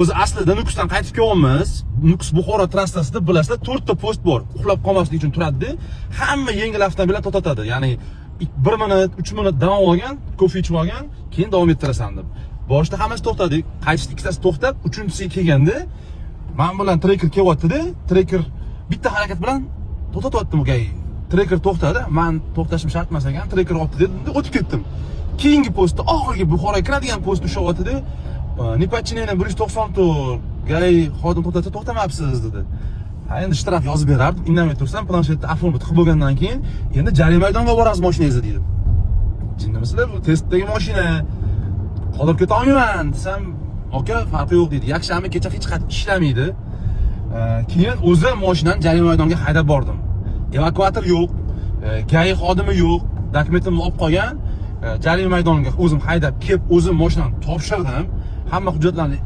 O'zi aslida Nukusdan qaytib kelyapmiz. Nukus Buxoro trassasida bilasizlar 4 ta post bor. Uxlab qolmaslik uchun turadi. Hamma yengil avtomobillar to'xtatadi. Ya'ni 1 minut, 3 minut dam olgan, kofe ichib olgan, keyin davom ettirasan deb. Boshida hammasi to'xtadik. Qaytishda ikkitasi to'xtab, uchinchisiga kelganda men bilan trekker kelyapti-da. Trekker bitta harakat bilan to'xtatyaptim o'gay. Trekker to'xtadi. Men to'xtashim shart emas ekan. Trekker olibdi dedi, o'tib ketdim. Keyingi postda oxirgi Buxoroga kiradigan post ushlayapti-da. Nipatchineni 194 gay xodim to'xtatsa to'xtamabsiz dedi. Ha endi shtraf yozib berardim. Indamay tursam, planshetda oformit qilib bo'lgandan keyin endi jarima maydoniga borasiz mashinangizni dedim. Tushundingizlar? Bu testdagi mashina. Qolib keta olmayman desam, aka farqi yo'q dedi. Yakshanba kecha hech qanday ishlamaydi. Keyin o'zim mashinani jarima maydoniga haydab bordim. Evakuator yo'q, gay xodimi yo'q, dokumentimni olib qolgan. Jarima maydoniga o'zim haydab kelib, o'zim mashinani topshirdim. Hamma hujjatlarni